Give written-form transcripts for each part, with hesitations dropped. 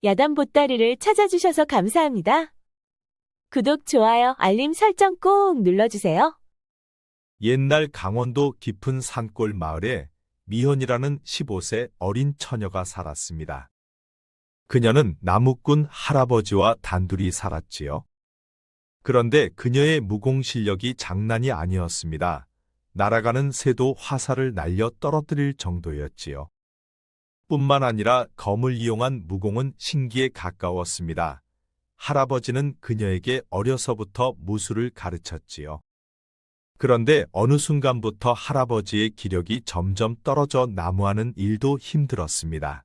야단 보따리를 찾아주셔서 감사합니다. 구독, 좋아요, 알림 설정 꼭 눌러주세요. 옛날 강원도 깊은 산골 마을에 미현이라는 15세 어린 처녀가 살았습니다. 그녀는 나무꾼 할아버지와 단둘이 살았지요. 그런데 그녀의 무공 실력이 장난이 아니었습니다. 날아가는 새도 화살을 날려 떨어뜨릴 정도였지요. 뿐만 아니라 검을 이용한 무공은 신기에 가까웠습니다. 할아버지는 그녀에게 어려서부터 무술을 가르쳤지요. 그런데 어느 순간부터 할아버지의 기력이 점점 떨어져 나무하는 일도 힘들었습니다.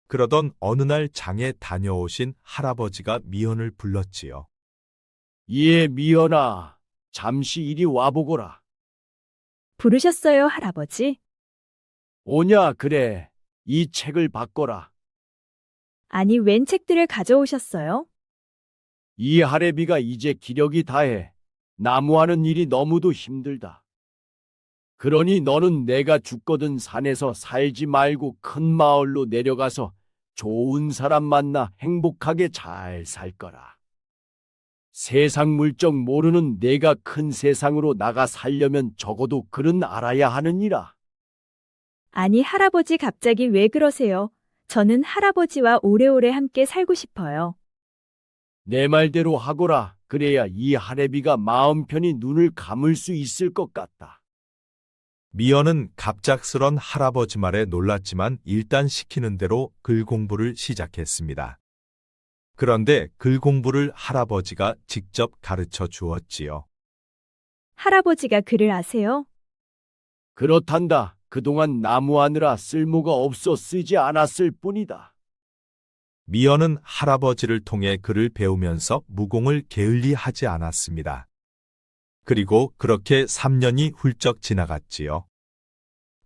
그러던 어느 날 장에 다녀오신 할아버지가 미연을 불렀지요. 예, 미연아, 잠시 이리 와보거라. 부르셨어요, 할아버지? 오냐, 그래. 이 책을 바꿔라. 아니, 웬 책들을 가져오셨어요? 이 할애비가 이제 기력이 다해. 나무하는 일이 너무도 힘들다. 그러니 너는 내가 죽거든 산에서 살지 말고 큰 마을로 내려가서 좋은 사람 만나 행복하게 잘 살 거라. 세상 물정 모르는 내가 큰 세상으로 나가 살려면 적어도 글은 알아야 하느니라. 아니, 할아버지 갑자기 왜 그러세요? 저는 할아버지와 오래오래 함께 살고 싶어요. 내 말대로 하거라. 그래야 이 할애비가 마음 편히 눈을 감을 수 있을 것 같다. 미연은 갑작스런 할아버지 말에 놀랐지만 일단 시키는 대로 글 공부를 시작했습니다. 그런데 글 공부를 할아버지가 직접 가르쳐 주었지요. 할아버지가 글을 아세요? 그렇단다. 그동안 나무하느라 쓸모가 없어 쓰지 않았을 뿐이다. 미연은 할아버지를 통해 글을 배우면서 무공을 게을리하지 않았습니다. 그리고 그렇게 3년이 훌쩍 지나갔지요.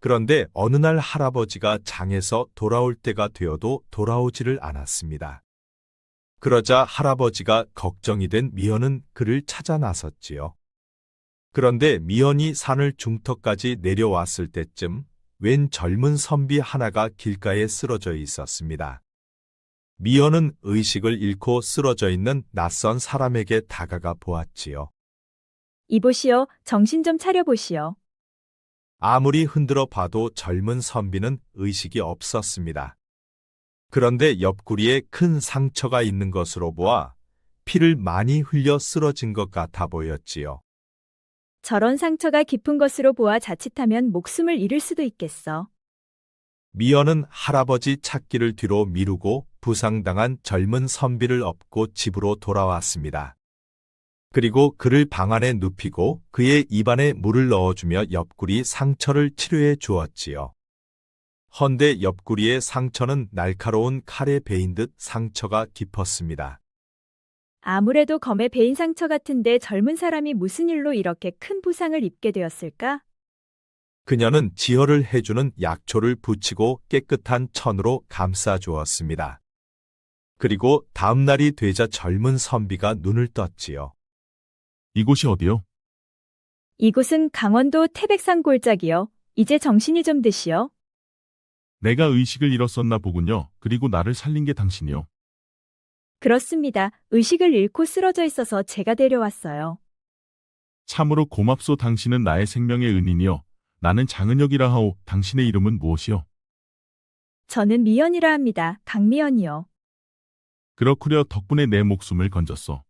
그런데 어느 날 할아버지가 장에서 돌아올 때가 되어도 돌아오지를 않았습니다. 그러자 할아버지가 걱정이 된 미연은 그를 찾아 나섰지요. 그런데 미연이 산을 중턱까지 내려왔을 때쯤 웬 젊은 선비 하나가 길가에 쓰러져 있었습니다. 미연은 의식을 잃고 쓰러져 있는 낯선 사람에게 다가가 보았지요. 이보시오, 정신 좀 차려보시오. 아무리 흔들어 봐도 젊은 선비는 의식이 없었습니다. 그런데 옆구리에 큰 상처가 있는 것으로 보아 피를 많이 흘려 쓰러진 것 같아 보였지요. 저런 상처가 깊은 것으로 보아 자칫하면 목숨을 잃을 수도 있겠어. 미연은 할아버지 찾기를 뒤로 미루고 부상당한 젊은 선비를 업고 집으로 돌아왔습니다. 그리고 그를 방 안에 눕히고 그의 입안에 물을 넣어주며 옆구리 상처를 치료해 주었지요. 헌데 옆구리의 상처는 날카로운 칼에 베인 듯 상처가 깊었습니다. 아무래도 검에 베인 상처 같은데 젊은 사람이 무슨 일로 이렇게 큰 부상을 입게 되었을까? 그녀는 지혈을 해주는 약초를 붙이고 깨끗한 천으로 감싸 주었습니다. 그리고 다음 날이 되자 젊은 선비가 눈을 떴지요. 이곳이 어디요? 이곳은 강원도 태백산 골짜기요. 이제 정신이 좀 드시오. 내가 의식을 잃었었나 보군요. 그리고 나를 살린 게 당신이요. 그렇습니다. 의식을 잃고 쓰러져 있어서 제가 데려왔어요. 참으로 고맙소. 당신은 나의 생명의 은인이요. 나는 장은혁이라 하오. 당신의 이름은 무엇이요? 저는 미연이라 합니다. 강미연이요. 그렇구려. 덕분에 내 목숨을 건졌소.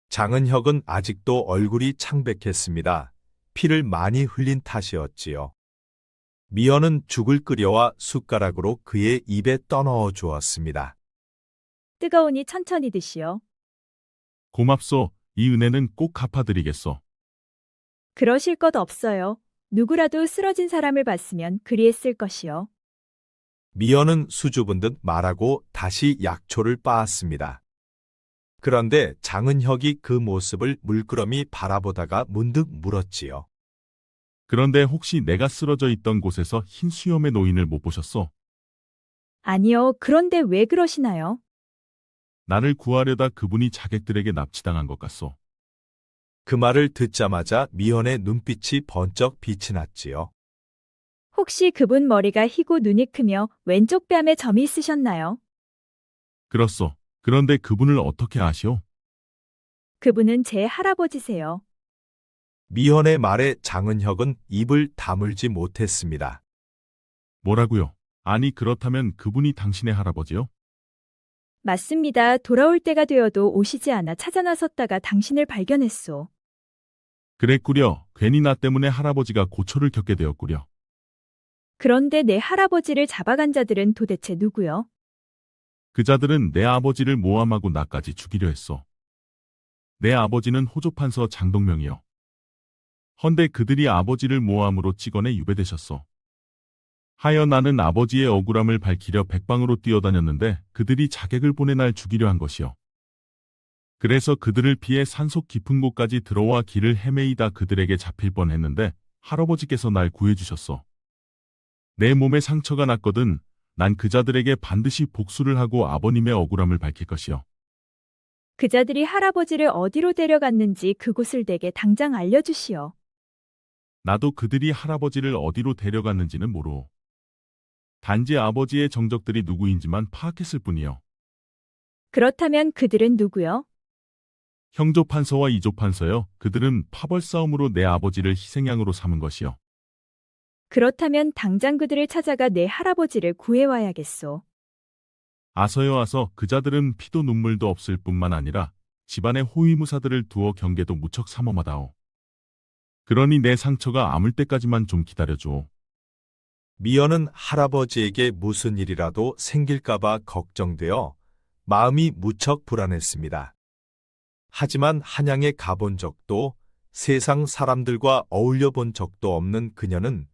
장은혁은 아직도 얼굴이 창백했습니다. 피를 많이 흘린 탓이었지요. 미연은 죽을 끓여와 숟가락으로 그의 입에 떠넣어 주었습니다. 뜨거우니 천천히 드시오. 고맙소. 이 은혜는 꼭 갚아드리겠소. 그러실 것 없어요. 누구라도 쓰러진 사람을 봤으면 그리했을 것이요. 미연은 수줍은 듯 말하고 다시 약초를 빻았습니다. 그런데 장은혁이 그 모습을 물끄러미 바라보다가 문득 물었지요. 그런데 혹시 내가 쓰러져 있던 곳에서 흰 수염의 노인을 못 보셨소? 아니요. 그런데 왜 그러시나요? 나를 구하려다 그분이 자객들에게 납치당한 것 같소. 그 말을 듣자마자 미연의 눈빛이 번쩍 빛이 났지요. 혹시 그분 머리가 희고 눈이 크며 왼쪽 뺨에 점이 있으셨나요? 그렇소. 그런데 그분을 어떻게 아시오? 그분은 제 할아버지세요. 미연의 말에 장은혁은 입을 다물지 못했습니다. 뭐라고요? 아니, 그렇다면 그분이 당신의 할아버지요? 맞습니다. 돌아올 때가 되어도 오시지 않아 찾아 나섰다가 당신을 발견했소. 그랬구려. 괜히 나 때문에 할아버지가 고초를 겪게 되었구려. 그런데 내 할아버지를 잡아간 자들은 도대체 누구요? 그 자들은 내 아버지를 모함하고 나까지 죽이려 했소. 내 아버지는 호조판서 장동명이요. 헌데 그들이 아버지를 모함으로 찍어내 유배되셨소. 하여 나는 아버지의 억울함을 밝히려 백방으로 뛰어다녔는데 그들이 자객을 보내 날 죽이려 한 것이요. 그래서 그들을 피해 산속 깊은 곳까지 들어와 길을 헤매이다 그들에게 잡힐 뻔했는데 할아버지께서 날 구해주셨소. 내 몸에 상처가 났거든 난 그 자들에게 반드시 복수를 하고 아버님의 억울함을 밝힐 것이요. 그 자들이 할아버지를 어디로 데려갔는지 그곳을 내게 당장 알려주시오. 나도 그들이 할아버지를 어디로 데려갔는지는 모르오. 단지 아버지의 정적들이 누구인지만 파악했을 뿐이요. 그렇다면 그들은 누구요? 형조판서와 이조판서요. 그들은 파벌싸움으로 내 아버지를 희생양으로 삼은 것이요. 그렇다면 당장 그들을 찾아가 내 할아버지를 구해와야겠소. 아서요 아서 그 자들은 피도 눈물도 없을 뿐만 아니라 집안의 호위무사들을 두어 경계도 무척 삼엄하다오. 그러니 내 상처가 아물 때까지만 좀 기다려줘. 미연은 할아버지에게 무슨 일이라도 생길까봐 걱정되어 마음이 무척 불안했습니다. 하지만 한양에 가본 적도 세상 사람들과 어울려 본 적도 없는 그녀는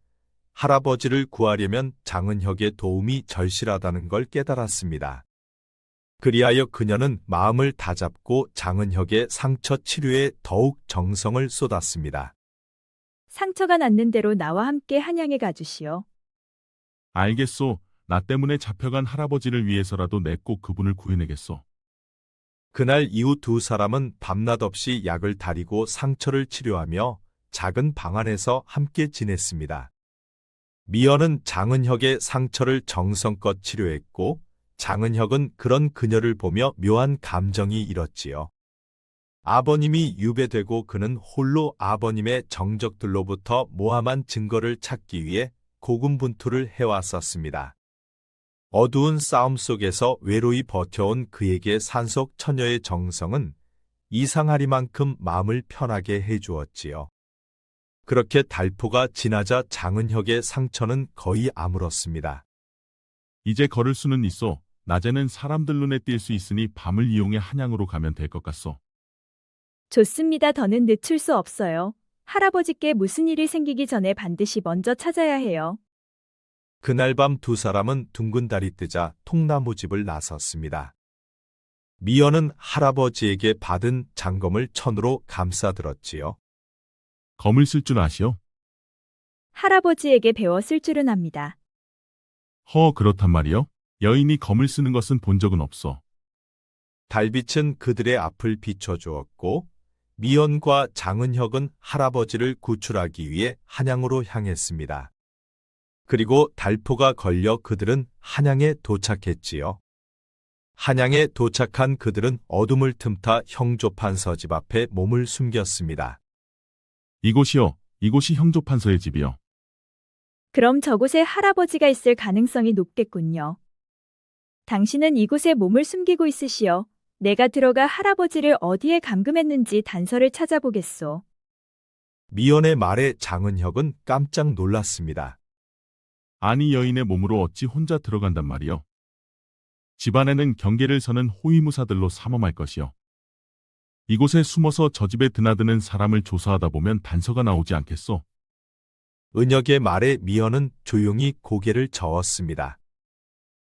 할아버지를 구하려면 장은혁의 도움이 절실하다는 걸 깨달았습니다. 그리하여 그녀는 마음을 다잡고 장은혁의 상처 치료에 더욱 정성을 쏟았습니다. 상처가 낫는 대로 나와 함께 한양에 가주시오. 알겠소. 나 때문에 잡혀간 할아버지를 위해서라도 내 꼭 그분을 구해내겠소. 그날 이후 두 사람은 밤낮 없이 약을 다리고 상처를 치료하며 작은 방 안에서 함께 지냈습니다. 미연은 장은혁의 상처를 정성껏 치료했고 장은혁은 그런 그녀를 보며 묘한 감정이 일었지요. 아버님이 유배되고 그는 홀로 아버님의 정적들로부터 모함한 증거를 찾기 위해 고군분투를 해왔었습니다. 어두운 싸움 속에서 외로이 버텨온 그에게 산속 처녀의 정성은 이상하리만큼 마음을 편하게 해주었지요. 그렇게 달포가 지나자 장은혁의 상처는 거의 아물었습니다. 이제 걸을 수는 있어. 낮에는 사람들 눈에 띌 수 있으니 밤을 이용해 한양으로 가면 될 것 같소. 좋습니다. 더는 늦출 수 없어요. 할아버지께 무슨 일이 생기기 전에 반드시 먼저 찾아야 해요. 그날 밤 두 사람은 둥근 달이 뜨자 통나무집을 나섰습니다. 미연은 할아버지에게 받은 장검을 천으로 감싸들었지요. 검을 쓸 줄 아시오? 할아버지에게 배워 쓸 줄은 압니다. 그렇단 말이요? 여인이 검을 쓰는 것은 본 적은 없어. 달빛은 그들의 앞을 비춰주었고 미연과 장은혁은 할아버지를 구출하기 위해 한양으로 향했습니다. 그리고 달포가 걸려 그들은 한양에 도착했지요. 한양에 도착한 그들은 어둠을 틈타 형조판서 집 앞에 몸을 숨겼습니다. 이곳이요. 이곳이 형조판서의 집이요. 그럼 저곳에 할아버지가 있을 가능성이 높겠군요. 당신은 이곳에 몸을 숨기고 있으시오. 내가 들어가 할아버지를 어디에 감금했는지 단서를 찾아보겠소. 미연의 말에 장은혁은 깜짝 놀랐습니다. 아니 여인의 몸으로 어찌 혼자 들어간단 말이요. 집안에는 경계를 서는 호위무사들로 삼엄할 것이요. 이곳에 숨어서 저 집에 드나드는 사람을 조사하다 보면 단서가 나오지 않겠소. 은혁의 말에 미연은 조용히 고개를 저었습니다.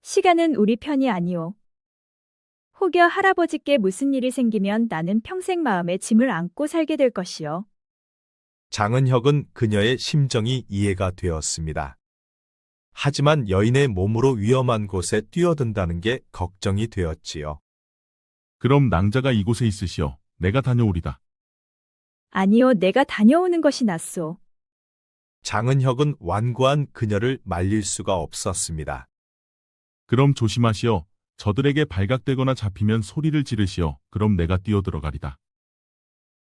시간은 우리 편이 아니오. 혹여 할아버지께 무슨 일이 생기면 나는 평생 마음에 짐을 안고 살게 될 것이오. 장은혁은 그녀의 심정이 이해가 되었습니다. 하지만 여인의 몸으로 위험한 곳에 뛰어든다는 게 걱정이 되었지요. 그럼 낭자가 이곳에 있으시오. 내가 다녀오리다. 아니요, 내가 다녀오는 것이 낫소. 장은혁은 완고한 그녀를 말릴 수가 없었습니다. 그럼 조심하시오. 저들에게 발각되거나 잡히면 소리를 지르시어 그럼 내가 뛰어들어가리다.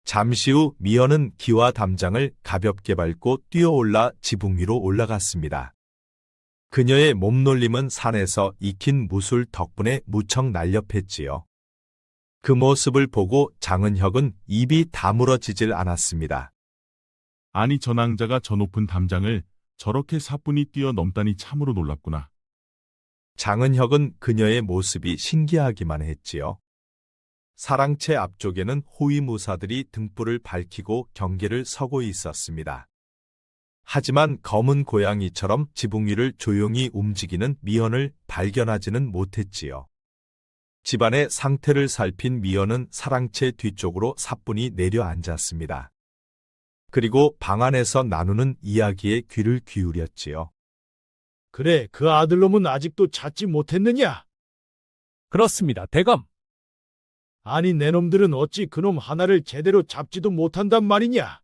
잠시 후 미연은 기와 담장을 가볍게 밟고 뛰어올라 지붕 위로 올라갔습니다. 그녀의 몸놀림은 산에서 익힌 무술 덕분에 무척 날렵했지요. 그 모습을 보고 장은혁은 입이 다물어지질 않았습니다. 아니 저 낭자가 저 높은 담장을 저렇게 사뿐히 뛰어넘다니 참으로 놀랍구나. 장은혁은 그녀의 모습이 신기하기만 했지요. 사랑채 앞쪽에는 호위무사들이 등불을 밝히고 경계를 서고 있었습니다. 하지만 검은 고양이처럼 지붕 위를 조용히 움직이는 미연을 발견하지는 못했지요. 집안의 상태를 살핀 미연은 사랑채 뒤쪽으로 사뿐히 내려앉았습니다. 그리고 방 안에서 나누는 이야기에 귀를 기울였지요. 그래, 그 아들놈은 아직도 찾지 못했느냐? 그렇습니다, 대감. 아니, 내 놈들은 어찌 그놈 하나를 제대로 잡지도 못한단 말이냐?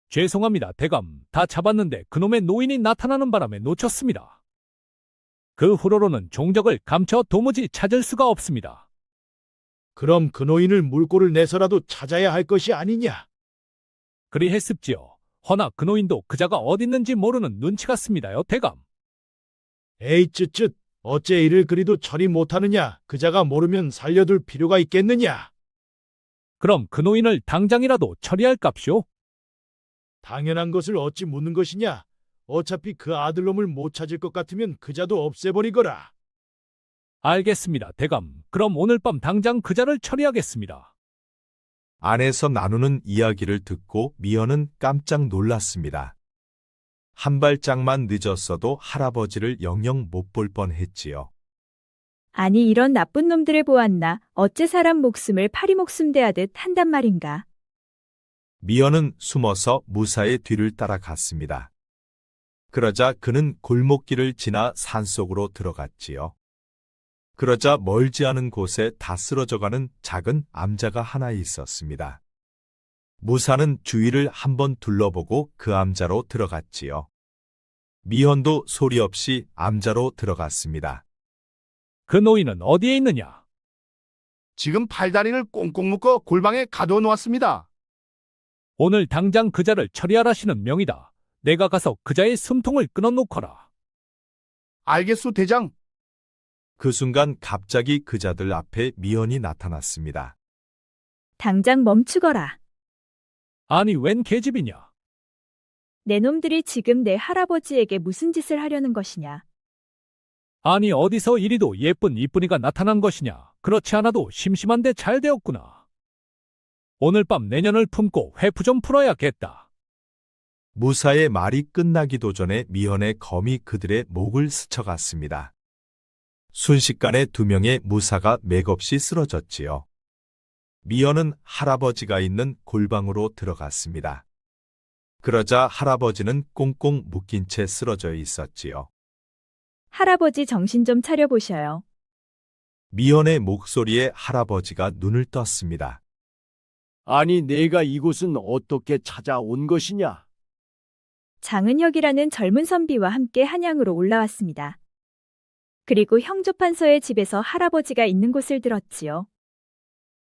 죄송합니다, 대감. 다 잡았는데 그놈의 노인이 나타나는 바람에 놓쳤습니다. 그 후로는 종적을 감춰 도무지 찾을 수가 없습니다. 그럼 그 노인을 물꼬를 내서라도 찾아야 할 것이 아니냐? 그리했습지요. 허나 그 노인도 그자가 어딨는지 모르는 눈치 같습니다요, 대감. 에이, 쯧쯧, 어째 이를 그리도 처리 못하느냐? 그자가 모르면 살려둘 필요가 있겠느냐? 그럼 그 노인을 당장이라도 처리할 값이오. 당연한 것을 어찌 묻는 것이냐? 어차피 그 아들놈을 못 찾을 것 같으면 그자도 없애버리거라. 알겠습니다, 대감. 그럼 오늘 밤 당장 그자를 처리하겠습니다. 안에서 나누는 이야기를 듣고 미연은 깜짝 놀랐습니다. 한 발짝만 늦었어도 할아버지를 영영 못 볼 뻔했지요. 아니 이런 나쁜 놈들을 보았나 어째 사람 목숨을 파리 목숨 대하듯 한단 말인가. 미연은 숨어서 무사의 뒤를 따라갔습니다. 그러자 그는 골목길을 지나 산속으로 들어갔지요. 그러자 멀지 않은 곳에 다 쓰러져가는 작은 암자가 하나 있었습니다. 무사는 주위를 한번 둘러보고 그 암자로 들어갔지요. 미연도 소리 없이 암자로 들어갔습니다. 그 노인은 어디에 있느냐? 지금 팔다리를 꽁꽁 묶어 골방에 가둬 놓았습니다. 오늘 당장 그자를 처리하라시는 명이다. 내가 가서 그자의 숨통을 끊어놓거라. 알겠소, 대장. 그 순간 갑자기 그자들 앞에 미연이 나타났습니다. 당장 멈추거라. 아니 웬 계집이냐? 내 놈들이 지금 내 할아버지에게 무슨 짓을 하려는 것이냐. 아니 어디서 이리도 예쁜 이쁜이가 나타난 것이냐? 그렇지 않아도 심심한데 잘 되었구나. 오늘 밤 내년을 품고 회푸 좀 풀어야겠다. 무사의 말이 끝나기도 전에 미연의 검이 그들의 목을 스쳐갔습니다. 순식간에 두 명의 무사가 맥없이 쓰러졌지요. 미연은 할아버지가 있는 골방으로 들어갔습니다. 그러자 할아버지는 꽁꽁 묶인 채 쓰러져 있었지요. 할아버지 정신 좀 차려보셔요. 미연의 목소리에 할아버지가 눈을 떴습니다. 아니, 내가 이곳은 어떻게 찾아온 것이냐? 장은혁이라는 젊은 선비와 함께 한양으로 올라왔습니다. 그리고 형조판서의 집에서 할아버지가 있는 곳을 들었지요.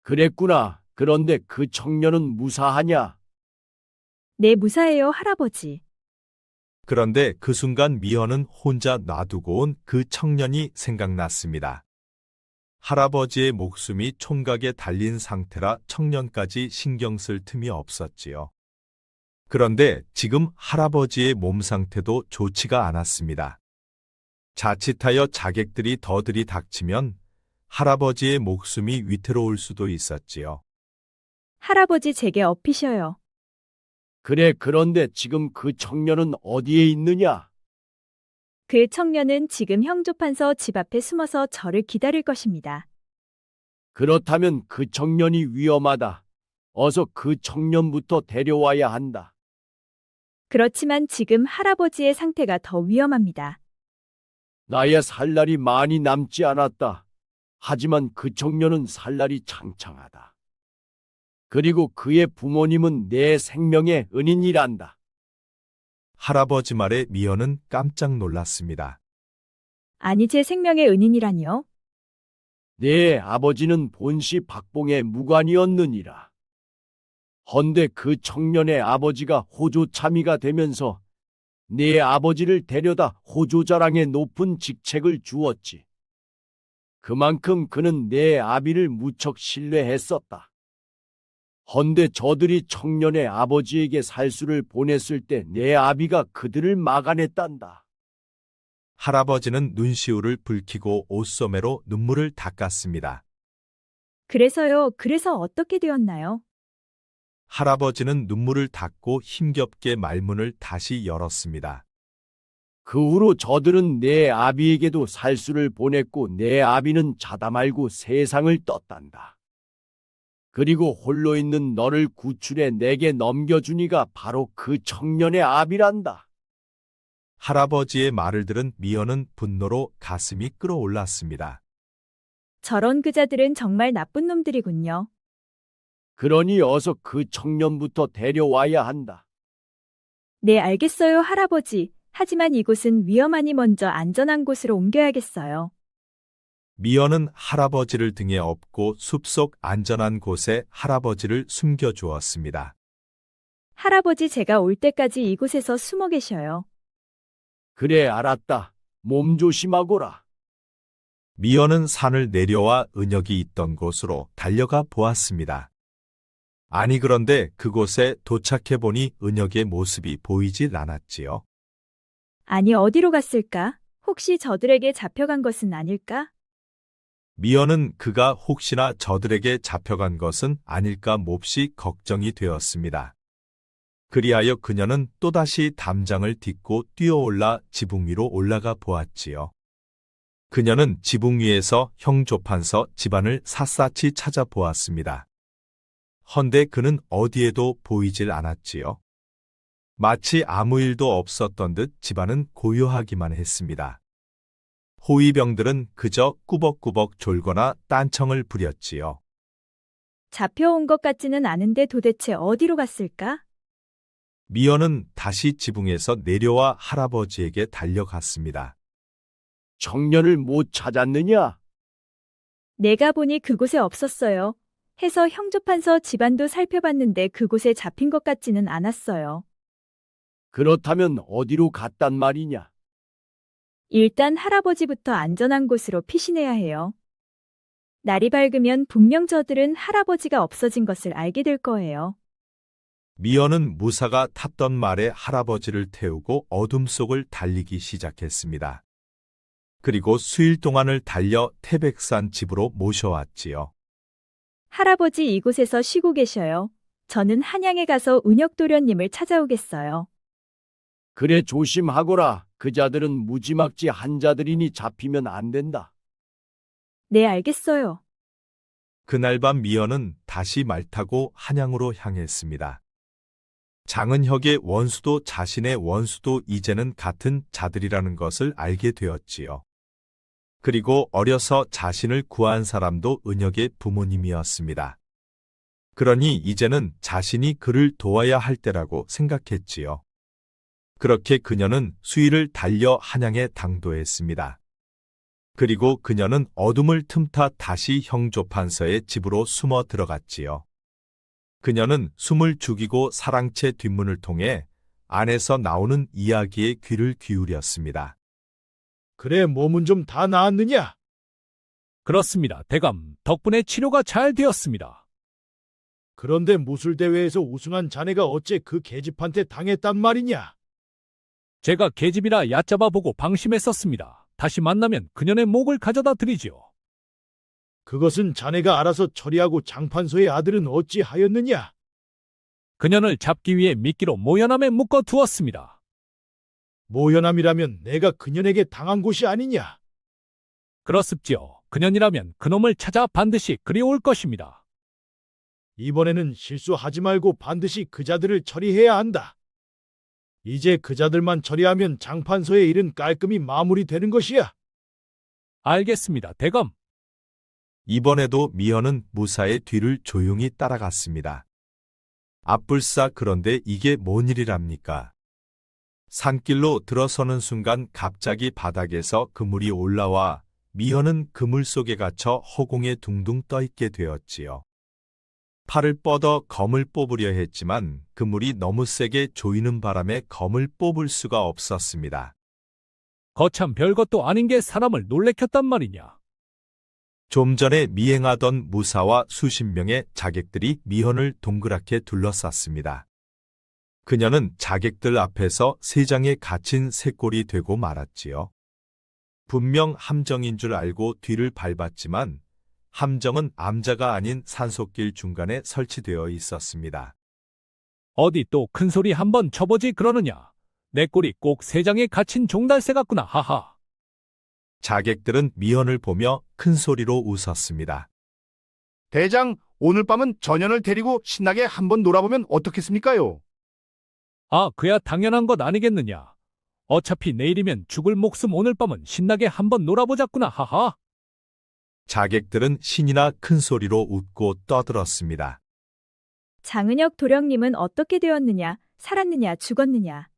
그랬구나. 그런데 그 청년은 무사하냐? 네, 무사해요, 할아버지. 그런데 그 순간 미연은 혼자 놔두고 온 그 청년이 생각났습니다. 할아버지의 목숨이 총각에 달린 상태라 청년까지 신경 쓸 틈이 없었지요. 그런데 지금 할아버지의 몸 상태도 좋지가 않았습니다. 자칫하여 자객들이 더 들이닥치면 할아버지의 목숨이 위태로울 수도 있었지요. 할아버지 제게 업히셔요. 그래, 그런데 지금 그 청년은 어디에 있느냐? 그 청년은 지금 형조판서 집 앞에 숨어서 저를 기다릴 것입니다. 그렇다면 그 청년이 위험하다. 어서 그 청년부터 데려와야 한다. 그렇지만 지금 할아버지의 상태가 더 위험합니다. 나야 살 날이 많이 남지 않았다. 하지만 그 청년은 살 날이 창창하다. 그리고 그의 부모님은 내 생명의 은인이란다. 할아버지 말에 미연은 깜짝 놀랐습니다. 아니 제 생명의 은인이라니요? 내 아버지는 본시 박봉의 무관이었느니라. 헌데 그 청년의 아버지가 호조참의가 되면서 내 아버지를 데려다 호조자랑의 높은 직책을 주었지. 그만큼 그는 내 아비를 무척 신뢰했었다. 헌데 저들이 청년의 아버지에게 살수를 보냈을 때 내 아비가 그들을 막아냈단다. 할아버지는 눈시울을 붉히고 옷소매로 눈물을 닦았습니다. 그래서요, 그래서 어떻게 되었나요? 할아버지는 눈물을 닦고 힘겹게 말문을 다시 열었습니다. 그 후로 저들은 내 아비에게도 살수를 보냈고 내 아비는 자다 말고 세상을 떴단다. 그리고 홀로 있는 너를 구출해 내게 넘겨주니가 바로 그 청년의 아비란다. 할아버지의 말을 들은 미연은 분노로 가슴이 끓어올랐습니다. 저런 그자들은 정말 나쁜 놈들이군요. 그러니 어서 그 청년부터 데려와야 한다. 네, 알겠어요, 할아버지. 하지만 이곳은 위험하니 먼저 안전한 곳으로 옮겨야겠어요. 미연은 할아버지를 등에 업고 숲속 안전한 곳에 할아버지를 숨겨주었습니다. 할아버지, 제가 올 때까지 이곳에서 숨어 계셔요. 그래, 알았다. 몸 조심하거라. 미연은 산을 내려와 은혁이 있던 곳으로 달려가 보았습니다. 아니 그런데 그곳에 도착해 보니 은혁의 모습이 보이질 않았지요. 아니, 어디로 갔을까? 혹시 저들에게 잡혀간 것은 아닐까? 미연은 그가 혹시나 저들에게 잡혀간 것은 아닐까 몹시 걱정이 되었습니다. 그리하여 그녀는 또다시 담장을 딛고 뛰어올라 지붕 위로 올라가 보았지요. 그녀는 지붕 위에서 형조판서 집안을 샅샅이 찾아보았습니다. 헌데 그는 어디에도 보이질 않았지요. 마치 아무 일도 없었던 듯 집안은 고요하기만 했습니다. 호위병들은 그저 꾸벅꾸벅 졸거나 딴청을 부렸지요. 잡혀온 것 같지는 않은데 도대체 어디로 갔을까? 미연은 다시 지붕에서 내려와 할아버지에게 달려갔습니다. 청년을 못 찾았느냐? 내가 보니 그곳에 없었어요. 해서 형조판서 집안도 살펴봤는데 그곳에 잡힌 것 같지는 않았어요. 그렇다면 어디로 갔단 말이냐? 일단 할아버지부터 안전한 곳으로 피신해야 해요. 날이 밝으면 분명 저들은 할아버지가 없어진 것을 알게 될 거예요. 미연은 무사가 탔던 말에 할아버지를 태우고 어둠 속을 달리기 시작했습니다. 그리고 수일 동안을 달려 태백산 집으로 모셔왔지요. 할아버지, 이곳에서 쉬고 계셔요. 저는 한양에 가서 은혁도련님을 찾아오겠어요. 그래, 조심하거라. 그자들은 무지막지 한자들이니 잡히면 안 된다. 네, 알겠어요. 그날 밤 미연은 다시 말 타고 한양으로 향했습니다. 장은혁의 원수도 자신의 원수도 이제는 같은 자들이라는 것을 알게 되었지요. 그리고 어려서 자신을 구한 사람도 은혁의 부모님이었습니다. 그러니 이제는 자신이 그를 도와야 할 때라고 생각했지요. 그렇게 그녀는 수일을 달려 한양에 당도했습니다. 그리고 그녀는 어둠을 틈타 다시 형조판서의 집으로 숨어 들어갔지요. 그녀는 숨을 죽이고 사랑채 뒷문을 통해 안에서 나오는 이야기에 귀를 기울였습니다. 그래, 몸은 좀 다 나았느냐? 그렇습니다. 대감, 덕분에 치료가 잘 되었습니다. 그런데 무술대회에서 우승한 자네가 어째 그 계집한테 당했단 말이냐? 제가 계집이라 얕잡아 보고 방심했었습니다. 다시 만나면 그년의 목을 가져다 드리지요. 그것은 자네가 알아서 처리하고 장판소의 아들은 어찌 하였느냐? 그년을 잡기 위해 미끼로 모연함에 묶어 두었습니다. 모연함이라면 내가 그년에게 당한 곳이 아니냐? 그렇습지요. 그년이라면 그놈을 찾아 반드시 그리올 것입니다. 이번에는 실수하지 말고 반드시 그자들을 처리해야 한다. 이제 그자들만 처리하면 장판소의 일은 깔끔히 마무리되는 것이야. 알겠습니다, 대감. 이번에도 미연은 무사의 뒤를 조용히 따라갔습니다. 앞불싸 그런데 이게 뭔 일이랍니까? 산길로 들어서는 순간 갑자기 바닥에서 그물이 올라와 미현은 그물 속에 갇혀 허공에 둥둥 떠 있게 되었지요. 팔을 뻗어 검을 뽑으려 했지만 그물이 너무 세게 조이는 바람에 검을 뽑을 수가 없었습니다. 거참 별것도 아닌 게 사람을 놀래켰단 말이냐. 좀 전에 미행하던 무사와 수십 명의 자객들이 미현을 동그랗게 둘러쌌습니다. 그녀는 자객들 앞에서 세장에 갇힌 쇠꼴이 되고 말았지요. 분명 함정인 줄 알고 뒤를 밟았지만 함정은 암자가 아닌 산속길 중간에 설치되어 있었습니다. 어디 또 큰 소리 한번 쳐보지 그러느냐. 내 꼴이 꼭 세장에 갇힌 종달새 같구나. 하하. 자객들은 미현을 보며 큰 소리로 웃었습니다. 대장, 오늘 밤은 전현을 데리고 신나게 한번 놀아보면 어떻겠습니까요? 아, 그야 당연한 것 아니겠느냐. 어차피 내일이면 죽을 목숨 오늘 밤은 신나게 한번 놀아보자꾸나. 하하. 자객들은 신이나 큰 소리로 웃고 떠들었습니다. 장은혁 도령님은 어떻게 되었느냐, 살았느냐, 죽었느냐.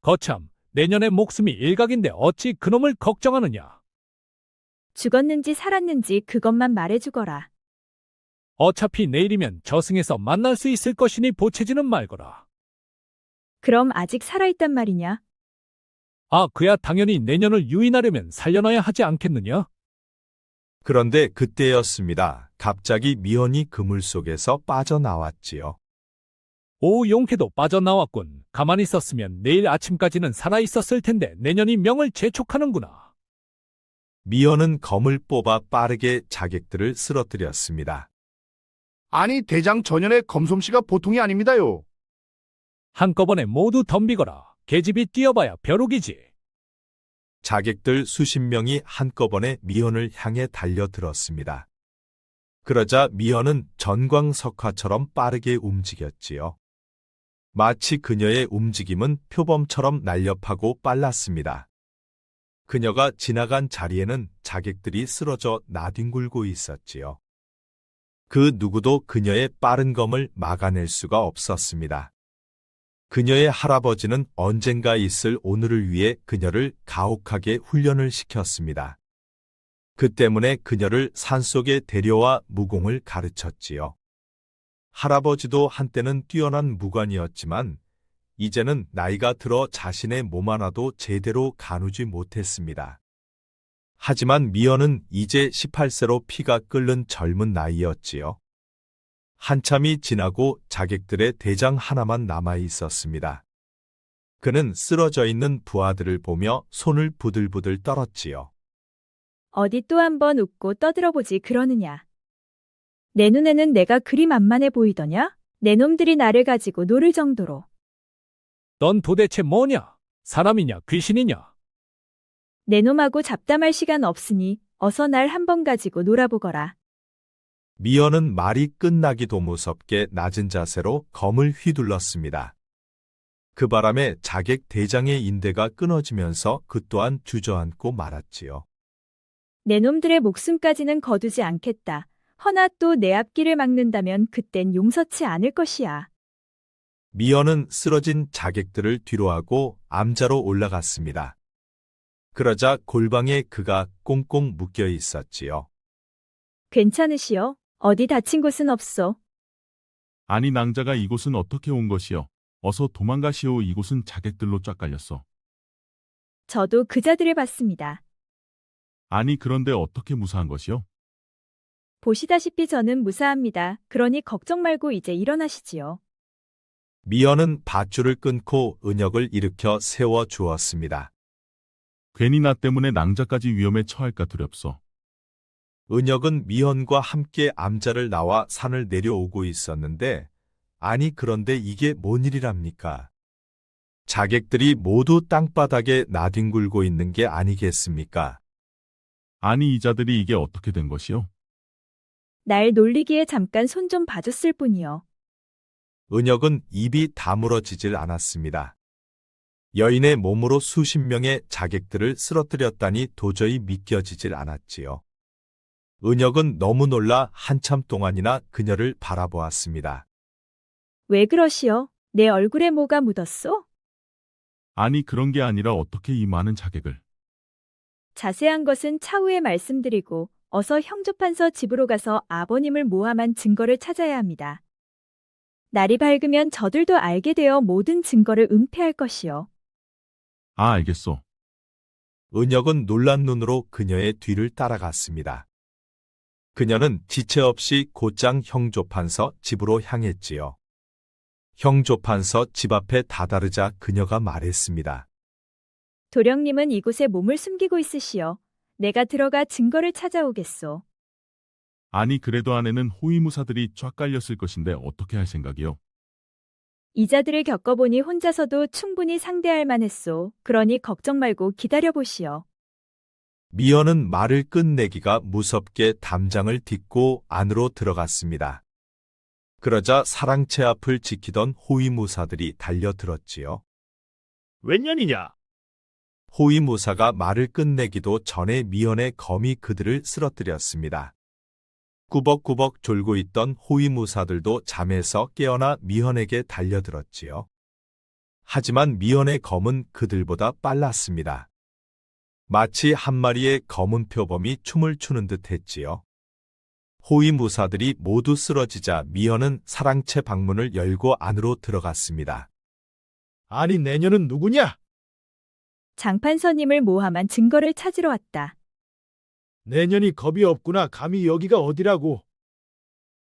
거참, 내년의 목숨이 일각인데 어찌 그놈을 걱정하느냐. 죽었는지 살았는지 그것만 말해주거라. 어차피 내일이면 저승에서 만날 수 있을 것이니 보채지는 말거라. 그럼 아직 살아있단 말이냐? 아, 그야 당연히 내년을 유인하려면 살려놔야 하지 않겠느냐? 그런데 그때였습니다. 갑자기 미현이 그물 속에서 빠져나왔지요. 오, 용케도 빠져나왔군. 가만히 있었으면 내일 아침까지는 살아있었을 텐데 내년이 명을 재촉하는구나. 미현은 검을 뽑아 빠르게 자객들을 쓰러뜨렸습니다. 아니, 대장 전현의 검솜씨가 보통이 아닙니다요. 한꺼번에 모두 덤비거라. 계집이 뛰어봐야 벼룩이지. 자객들 수십 명이 한꺼번에 미현을 향해 달려들었습니다. 그러자 미현은 전광석화처럼 빠르게 움직였지요. 마치 그녀의 움직임은 표범처럼 날렵하고 빨랐습니다. 그녀가 지나간 자리에는 자객들이 쓰러져 나뒹굴고 있었지요. 그 누구도 그녀의 빠른 검을 막아낼 수가 없었습니다. 그녀의 할아버지는 언젠가 있을 오늘을 위해 그녀를 가혹하게 훈련을 시켰습니다. 그 때문에 그녀를 산속에 데려와 무공을 가르쳤지요. 할아버지도 한때는 뛰어난 무관이었지만 이제는 나이가 들어 자신의 몸 하나도 제대로 가누지 못했습니다. 하지만 미연은 이제 18세로 피가 끓는 젊은 나이였지요. 한참이 지나고 자객들의 대장 하나만 남아 있었습니다. 그는 쓰러져 있는 부하들을 보며 손을 부들부들 떨었지요. 어디 또 한번 웃고 떠들어보지 그러느냐. 내 눈에는 내가 그리 만만해 보이더냐? 내 놈들이 나를 가지고 노를 정도로. 넌 도대체 뭐냐? 사람이냐 귀신이냐? 내 놈하고 잡담할 시간 없으니 어서 날 한번 가지고 놀아보거라. 미연은 말이 끝나기도 무섭게 낮은 자세로 검을 휘둘렀습니다. 그 바람에 자객 대장의 인대가 끊어지면서 그 또한 주저앉고 말았지요. 내 놈들의 목숨까지는 거두지 않겠다. 허나 또 내 앞길을 막는다면 그땐 용서치 않을 것이야. 미연은 쓰러진 자객들을 뒤로하고 암자로 올라갔습니다. 그러자 골방에 그가 꽁꽁 묶여 있었지요. 괜찮으시오? 어디 다친 곳은 없소? 아니 낭자가 이곳은 어떻게 온 것이여? 어서 도망가시오. 이곳은 자객들로 쫙 깔렸어. 저도 그자들을 봤습니다. 아니 그런데 어떻게 무사한 것이요? 보시다시피 저는 무사합니다. 그러니 걱정 말고 이제 일어나시지요. 미연은 밧줄을 끊고 은혁을 일으켜 세워 주었습니다. 괜히 나 때문에 낭자까지 위험에 처할까 두렵소. 은혁은 미연과 함께 암자를 나와 산을 내려오고 있었는데 아니 그런데 이게 뭔 일이랍니까? 자객들이 모두 땅바닥에 나뒹굴고 있는 게 아니겠습니까? 아니 이자들이 이게 어떻게 된 것이요? 날 놀리기에 잠깐 손 좀 봐줬을 뿐이요. 은혁은 입이 다물어지질 않았습니다. 여인의 몸으로 수십 명의 자객들을 쓰러뜨렸다니 도저히 믿겨지질 않았지요. 은혁은 너무 놀라 한참 동안이나 그녀를 바라보았습니다. 왜 그러시오? 내 얼굴에 뭐가 묻었소? 아니 그런 게 아니라 어떻게 이 많은 자객을. 자세한 것은 차후에 말씀드리고 어서 형조판서 집으로 가서 아버님을 모함한 증거를 찾아야 합니다. 날이 밝으면 저들도 알게 되어 모든 증거를 은폐할 것이요. 아, 알겠소. 은혁은 놀란 눈으로 그녀의 뒤를 따라갔습니다. 그녀는 지체 없이 곧장 형조판서 집으로 향했지요. 형조판서 집 앞에 다다르자 그녀가 말했습니다. 도령님은 이곳에 몸을 숨기고 있으시오. 내가 들어가 증거를 찾아오겠소. 아니, 그래도 아내는 호위무사들이 쫙 깔렸을 것인데 어떻게 할 생각이요? 이자들을 겪어보니 혼자서도 충분히 상대할 만했소. 그러니 걱정 말고 기다려보시오. 미연은 말을 끝내기가 무섭게 담장을 딛고 안으로 들어갔습니다. 그러자 사랑채 앞을 지키던 호위무사들이 달려들었지요. 웬년이냐? 호위무사가 말을 끝내기도 전에 미연의 검이 그들을 쓰러뜨렸습니다. 꾸벅꾸벅 졸고 있던 호위무사들도 잠에서 깨어나 미연에게 달려들었지요. 하지만 미연의 검은 그들보다 빨랐습니다. 마치 한 마리의 검은 표범이 춤을 추는 듯 했지요. 호위무사들이 모두 쓰러지자 미연은 사랑채 방문을 열고 안으로 들어갔습니다. 아니, 내년은 누구냐? 장판서님을 모함한 증거를 찾으러 왔다. 내년이 겁이 없구나. 감히 여기가 어디라고.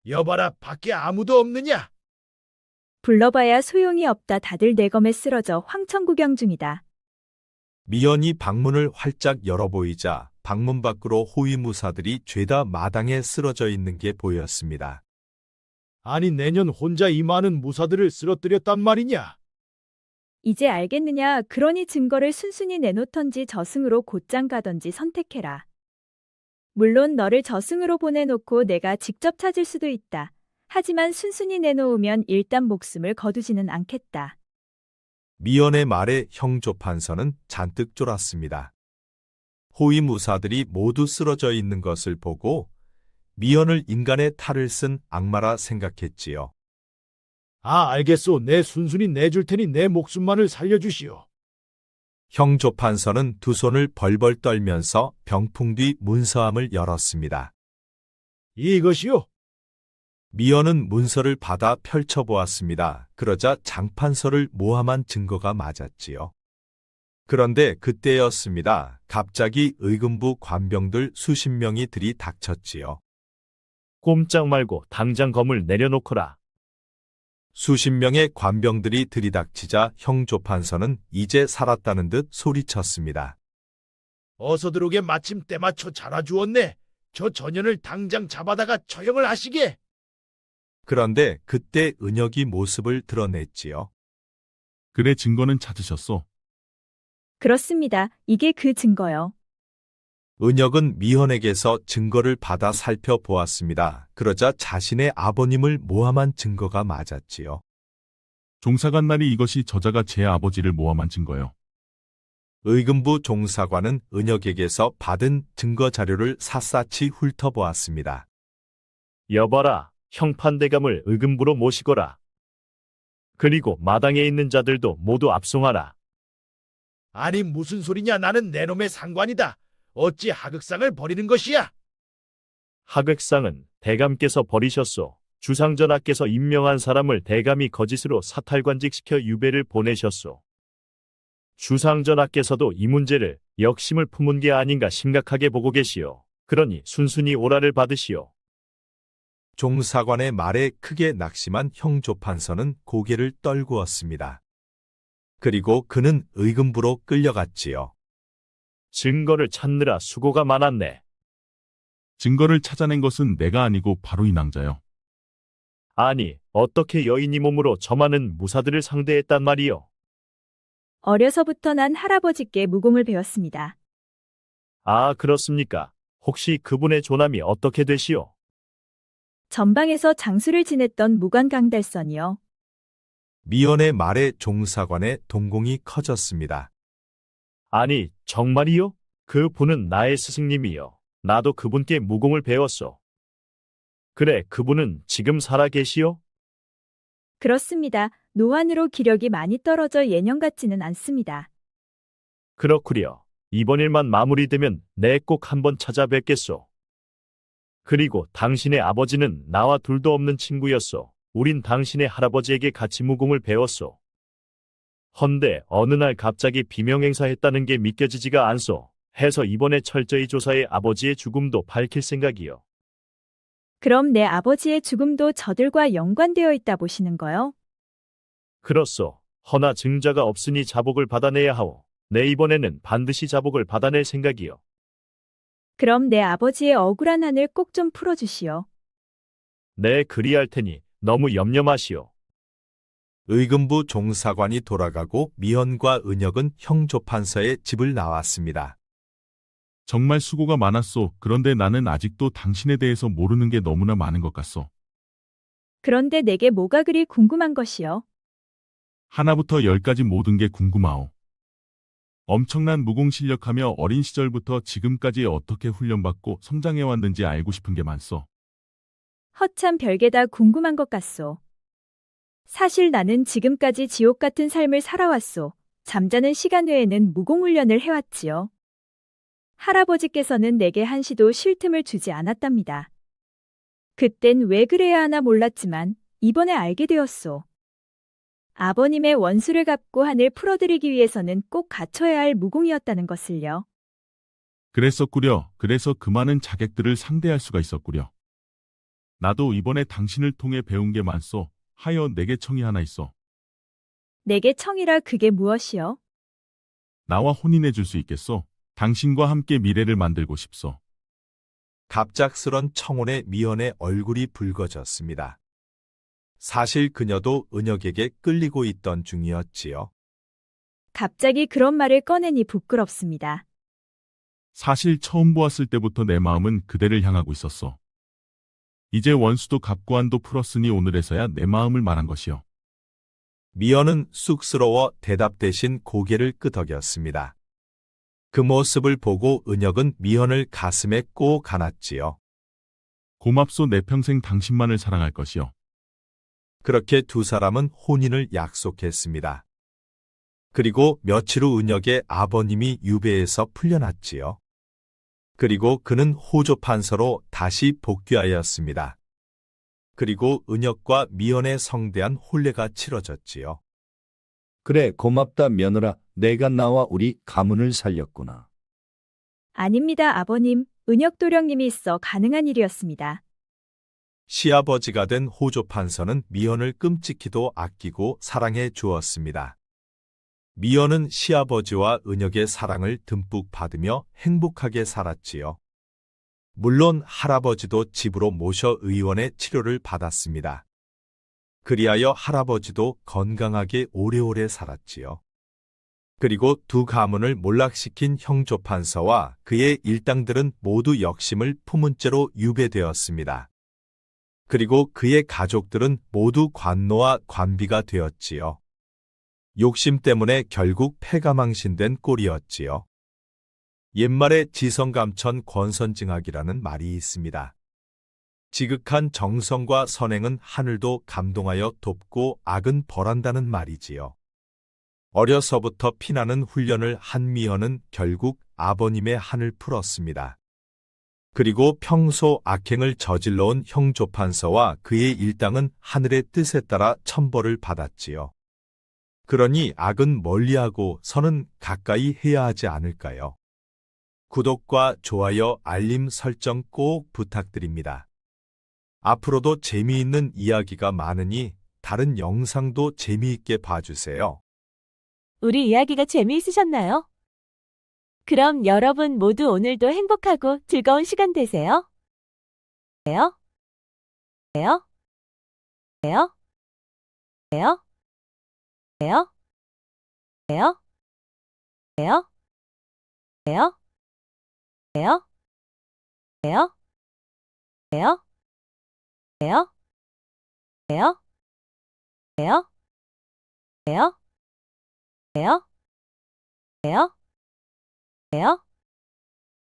여봐라, 밖에 아무도 없느냐? 불러봐야 소용이 없다. 다들 내 검에 쓰러져 황천 구경 중이다. 미연이 방문을 활짝 열어보이자 방문 밖으로 호위무사들이 죄다 마당에 쓰러져 있는 게 보였습니다. 아니, 내년 혼자 이 많은 무사들을 쓰러뜨렸단 말이냐? 이제 알겠느냐? 그러니 증거를 순순히 내놓던지 저승으로 곧장 가던지 선택해라. 물론 너를 저승으로 보내놓고 내가 직접 찾을 수도 있다. 하지만 순순히 내놓으면 일단 목숨을 거두지는 않겠다. 미연의 말에 형조판서는 잔뜩 쫄았습니다. 호위무사들이 모두 쓰러져 있는 것을 보고 미연을 인간의 탈을 쓴 악마라 생각했지요. 아, 알겠소. 내 순순히 내줄 테니 내 목숨만을 살려주시오. 형조판서는 두 손을 벌벌 떨면서 병풍 뒤 문서함을 열었습니다. 이것이요. 미연은 문서를 받아 펼쳐보았습니다. 그러자 장판서를 모함한 증거가 맞았지요. 그런데 그때였습니다. 갑자기 의금부 관병들 수십 명이 들이닥쳤지요. 꼼짝 말고 당장 검을 내려놓거라. 수십 명의 관병들이 들이닥치자 형조판서는 이제 살았다는 듯 소리쳤습니다. 어서 들어오게 마침 때맞춰 잘아주었네. 저 전현을 당장 잡아다가 처형을 하시게. 그런데 그때 은혁이 모습을 드러냈지요. 그래, 증거는 찾으셨소. 그렇습니다. 이게 그 증거요. 은혁은 미연에게서 증거를 받아 살펴보았습니다. 그러자 자신의 아버님을 모함한 증거가 맞았지요. 종사관 날이 이것이 저자가 제 아버지를 모함한 증거요. 의금부 종사관은 은혁에게서 받은 증거 자료를 샅샅이 훑어보았습니다. 여봐라, 형판대감을 의금부로 모시거라. 그리고 마당에 있는 자들도 모두 압송하라. 아니, 무슨 소리냐? 나는 내 놈의 상관이다. 어찌 하극상을 버리는 것이야? 하극상은 대감께서 버리셨소. 주상전하께서 임명한 사람을 대감이 거짓으로 사탈관직시켜 유배를 보내셨소. 주상전하께서도 이 문제를 역심을 품은 게 아닌가 심각하게 보고 계시오. 그러니 순순히 오라를 받으시오. 종사관의 말에 크게 낙심한 형조판서는 고개를 떨구었습니다. 그리고 그는 의금부로 끌려갔지요. 증거를 찾느라 수고가 많았네. 증거를 찾아낸 것은 내가 아니고 바로 이 낭자요. 아니, 어떻게 여인이 몸으로 저 많은 무사들을 상대했단 말이요? 어려서부터 난 할아버지께 무공을 배웠습니다. 아, 그렇습니까? 혹시 그분의 조남이 어떻게 되시오? 전방에서 장수를 지냈던 무관강달선이요. 미연의 말에 종사관의 동공이 커졌습니다. 아니, 정말이요? 그 분은 나의 스승님이요. 나도 그분께 무공을 배웠소. 그래, 그분은 지금 살아 계시오? 그렇습니다. 노안으로 기력이 많이 떨어져 예년 같지는 않습니다. 그렇구려. 이번 일만 마무리되면 내 꼭 한번 찾아뵙겠소. 그리고 당신의 아버지는 나와 둘도 없는 친구였소. 우린 당신의 할아버지에게 같이 무공을 배웠소. 헌데 어느 날 갑자기 비명행사했다는 게 믿겨지지가 않소. 해서 이번에 철저히 조사해 아버지의 죽음도 밝힐 생각이요. 그럼 내 아버지의 죽음도 저들과 연관되어 있다 보시는 거요? 그렇소. 허나 증자가 없으니 자복을 받아내야 하오. 내 이번에는 반드시 자복을 받아낼 생각이요. 그럼 내 아버지의 억울한 한을 꼭 좀 풀어주시오. 네, 그리할 테니 너무 염려 마시오. 의금부 종사관이 돌아가고 미연과 은혁은 형조판서의 집을 나왔습니다. 정말 수고가 많았소. 그런데 나는 아직도 당신에 대해서 모르는 게 너무나 많은 것 같소. 그런데 내게 뭐가 그리 궁금한 것이요? 하나부터 열까지 모든 게 궁금하오. 엄청난 무공 실력하며 어린 시절부터 지금까지 어떻게 훈련받고 성장해왔는지 알고 싶은 게 많소. 허참 별게 다 궁금한 것 같소. 사실 나는 지금까지 지옥 같은 삶을 살아왔소. 잠자는 시간 외에는 무공훈련을 해왔지요. 할아버지께서는 내게 한시도 쉴 틈을 주지 않았답니다. 그땐 왜 그래야 하나 몰랐지만 이번에 알게 되었소. 아버님의 원수를 갚고 한을 풀어드리기 위해서는 꼭 갖춰야 할 무공이었다는 것을요. 그랬었구려. 그래서 그 많은 자객들을 상대할 수가 있었구려. 나도 이번에 당신을 통해 배운 게 많소. 하여 내게 청이 하나 있어. 내게 청이라 그게 무엇이요? 나와 혼인해 줄 수 있겠소? 당신과 함께 미래를 만들고 싶소. 갑작스런 청혼에 미연의 얼굴이 붉어졌습니다. 사실 그녀도 은혁에게 끌리고 있던 중이었지요. 갑자기 그런 말을 꺼내니 부끄럽습니다. 사실 처음 보았을 때부터 내 마음은 그대를 향하고 있었어. 이제 원수도 갚고 한도 풀었으니 오늘에서야 내 마음을 말한 것이요. 미연은 쑥스러워 대답 대신 고개를 끄덕였습니다. 그 모습을 보고 은혁은 미연을 가슴에 꼭 안았지요. 고맙소. 내 평생 당신만을 사랑할 것이요. 그렇게 두 사람은 혼인을 약속했습니다. 그리고 며칠 후 은혁의 아버님이 유배에서 풀려났지요. 그리고 그는 호조판서로 다시 복귀하였습니다. 그리고 은혁과 미연의 성대한 혼례가 치러졌지요. 그래, 고맙다, 며느라. 내가 나와 우리 가문을 살렸구나. 아닙니다, 아버님. 은혁도령님이 있어 가능한 일이었습니다. 시아버지가 된 호조판서는 미연을 끔찍히도 아끼고 사랑해 주었습니다. 미연은 시아버지와 은혁의 사랑을 듬뿍 받으며 행복하게 살았지요. 물론 할아버지도 집으로 모셔 의원의 치료를 받았습니다. 그리하여 할아버지도 건강하게 오래오래 살았지요. 그리고 두 가문을 몰락시킨 형조판서와 그의 일당들은 모두 역심을 품은 채로 유배되었습니다. 그리고 그의 가족들은 모두 관노와 관비가 되었지요. 욕심 때문에 결국 패가망신된 꼴이었지요. 옛말에 지성감천 권선징악이라는 말이 있습니다. 지극한 정성과 선행은 하늘도 감동하여 돕고 악은 벌한다는 말이지요. 어려서부터 피나는 훈련을 한 미연은 결국 아버님의 한을 풀었습니다. 그리고 평소 악행을 저질러온 형조판서와 그의 일당은 하늘의 뜻에 따라 천벌을 받았지요. 그러니 악은 멀리하고 선은 가까이 해야 하지 않을까요? 구독과 좋아요, 알림 설정 꼭 부탁드립니다. 앞으로도 재미있는 이야기가 많으니 다른 영상도 재미있게 봐주세요. 우리 이야기가 재미있으셨나요? 그럼 여러분 모두 오늘도 행복하고 즐거운 시간 되세요. 돼요? 돼요? 돼요? 돼요? 돼요? 돼요? 돼요? 돼요? 돼요? 돼요? 돼요? 돼요? 돼요? 돼요? 돼요? 돼요? 돼요? 돼요?